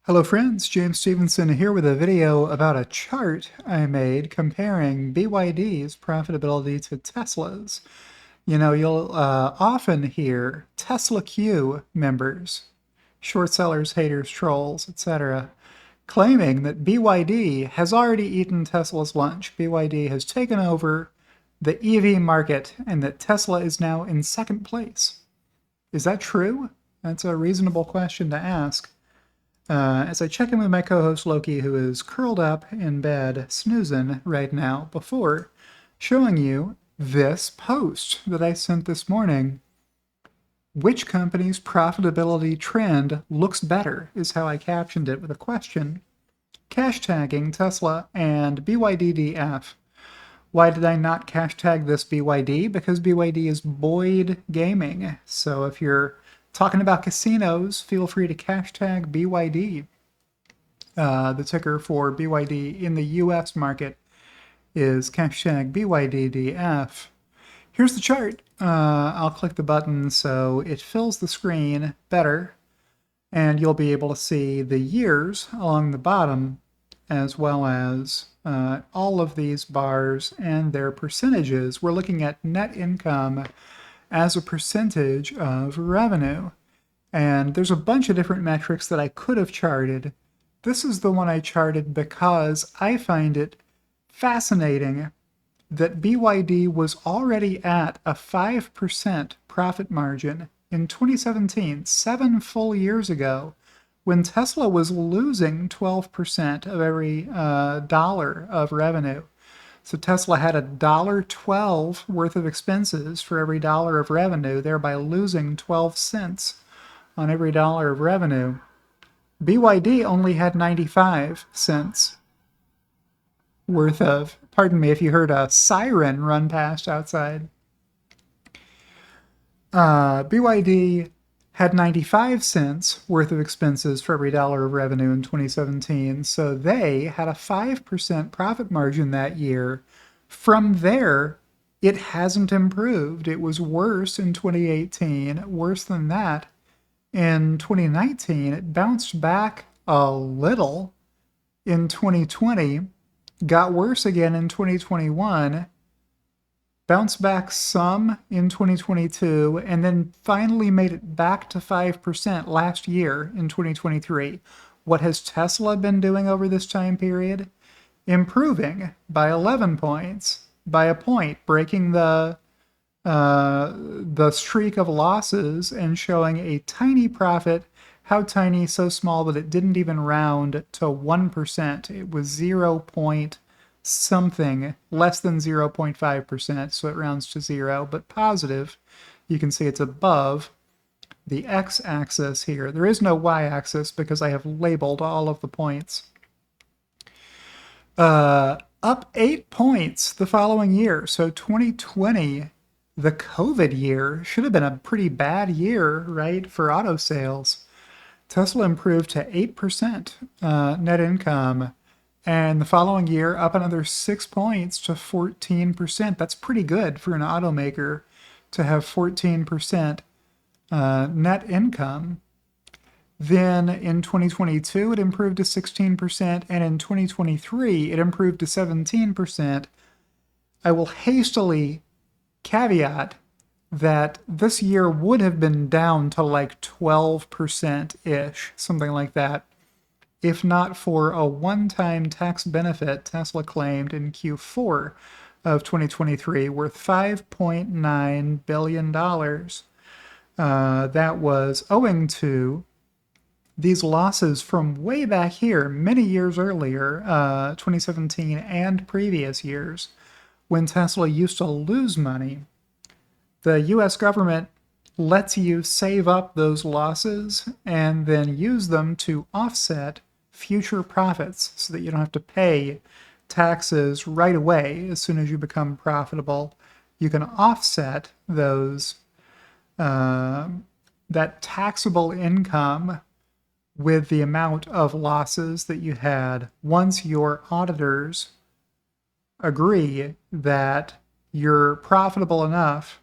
Hello friends, James Stevenson here with a video about a chart I made comparing BYD's profitability to Tesla's. You know, you'll often hear Tesla Q members, short sellers, haters, trolls, etc., claiming that BYD has already eaten Tesla's lunch. BYD has taken over the EV market and that Tesla is now in second place. Is that true? That's a reasonable question to ask. As I check in with my co-host Loki, who is curled up in bed snoozing right now, before showing you this post that I sent this morning. Which company's profitability trend looks better is how I captioned it with a question. Cash tagging Tesla and BYDDF. Why did I not cash tag this BYD? Because BYD is Boyd Gaming. So if you're talking about casinos, feel free to cash tag BYD. The ticker for BYD in the US market is hashtag BYDDF. Here's the chart. I'll click the button so it fills the screen better, and you'll be able to see the years along the bottom, as well as all of these bars and their percentages. We're looking at net income as a percentage of revenue. And there's a bunch of different metrics that I could have charted. This is the one I charted because I find it fascinating that BYD was already at a 5% profit margin in 2017, 7 full years ago, when Tesla was losing 12% of every dollar of revenue. So Tesla had $1.12 worth of expenses for every dollar of revenue, thereby losing 12 cents on every dollar of revenue. BYD only had 95 cents worth of, pardon me if you heard a siren run past outside. BYD had 95 cents worth of expenses for every dollar of revenue in 2017, so they had a 5% profit margin that year. From there, it hasn't improved. It was worse in 2018, worse than that. In 2019, it bounced back a little in 2020, got worse again in 2021, bounced back some in 2022, and then finally made it back to 5% last year in 2023. What has Tesla been doing over this time period? Improving by 11 points, by a point, breaking the streak of losses and showing a tiny profit. How tiny? So small that it didn't even round to 1%. It was 0 point something, less than 0.5%, so it rounds to 0, but positive. You can see it's above the x-axis here. There is no y-axis because I have labeled all of the points. Up 8 points the following year. So 2020, the COVID year, should have been a pretty bad year, right, for auto sales. Tesla improved to 8% net income, and the following year up another 6 points to 14%. That's pretty good for an automaker to have 14% net income. Then in 2022, it improved to 16%, and in 2023, it improved to 17%. I will hastily caveat that this year would have been down to like 12%-ish, something like that, if not for a one-time tax benefit Tesla claimed in Q4 of 2023 worth $5.9 billion. That was owing to these losses from way back here, many years earlier, 2017 and previous years, when Tesla used to lose money. The US government lets you save up those losses and then use them to offset future profits so that you don't have to pay taxes right away as soon as you become profitable. You can offset those that taxable income with the amount of losses that you had once your auditors agree that you're profitable enough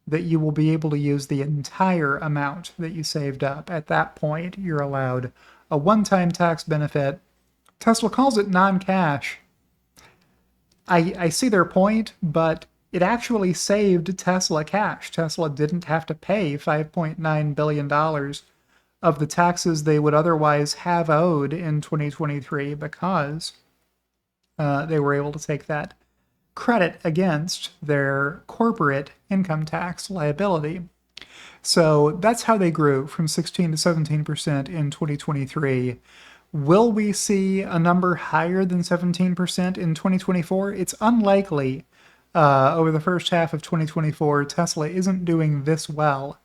that you will be able to use the entire amount that you saved up. At that point, you're allowed a one-time tax benefit. Tesla calls it non-cash. I see their point, but it actually saved Tesla cash. Tesla didn't have to pay $5.9 billion of the taxes they would otherwise have owed in 2023 because they were able to take that credit against their corporate income tax liability. So that's how they grew from 16 to 17% in 2023. Will we see a number higher than 17% in 2024? It's unlikely. Over the first half of 2024, Tesla isn't doing this well.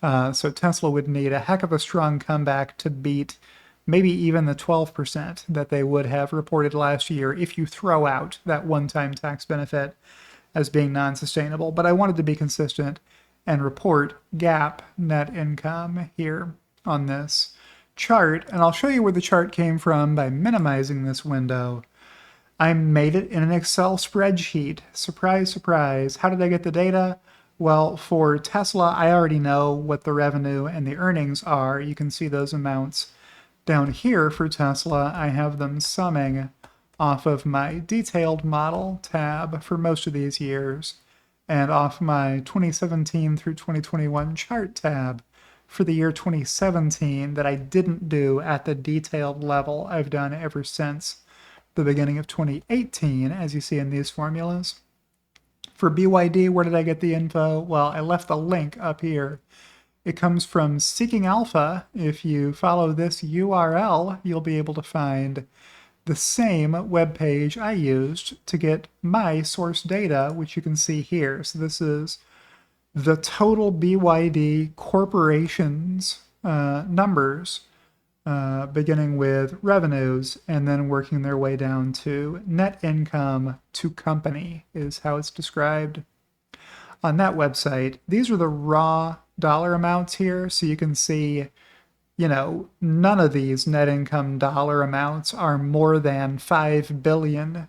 So Tesla would need a heck of a strong comeback to beat maybe even the 12% that they would have reported last year if you throw out that one-time tax benefit as being non-sustainable. But I wanted to be consistent and report GAAP net income here on this chart, and I'll show you where the chart came from by minimizing this window. I made it in an Excel spreadsheet. Surprise, surprise. How did I get the data? Well, for Tesla, I already know what the revenue and the earnings are. You can see those amounts down here for Tesla. I have them summing off of my detailed model tab for most of these years and off my 2017 through 2021 chart tab for the year 2017 that I didn't do at the detailed level I've done ever since the beginning of 2018, as you see in these formulas. For BYD, where did I get the info? Well, I left the link up here. It comes from Seeking Alpha. If you follow this URL, you'll be able to find the same web page I used to get my source data, which you can see here. So this is the total BYD corporation's numbers, beginning with revenues and then working their way down to net income to company is how it's described on that website. These are the raw dollar amounts here, so you can see, you know, none of these net income dollar amounts are more than 5 billion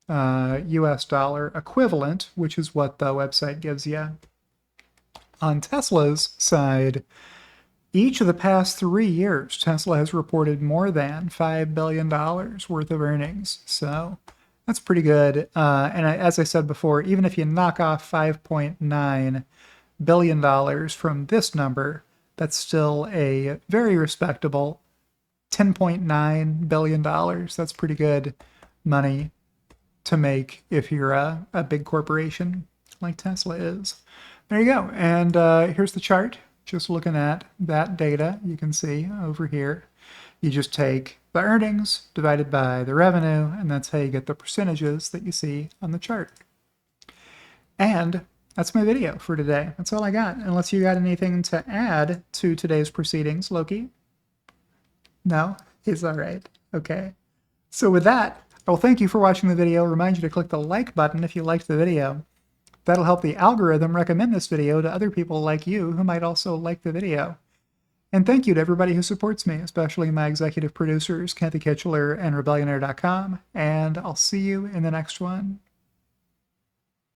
US dollar equivalent, which is what the website gives you. On Tesla's side, each of the past 3 years, Tesla has reported more than $5 billion worth of earnings. So that's pretty good. And as I said before, even if you knock off $5.9 billion from this number, that's still a very respectable $10.9 billion. That's pretty good money to make if you're a big corporation like Tesla is. There you go. And here's the chart. Just looking at that data, you can see over here, you just take the earnings divided by the revenue, and that's how you get the percentages that you see on the chart. And that's my video for today. That's all I got. Unless you got anything to add to today's proceedings, Loki? No? It's all right. Okay. So with that, I will thank you for watching the video. Remind you to click the like button if you liked the video. That'll help the algorithm recommend this video to other people like you who might also like the video. And thank you to everybody who supports me, especially my executive producers, Kathy Kitchler and Rebellionaire.com, and I'll see you in the next one.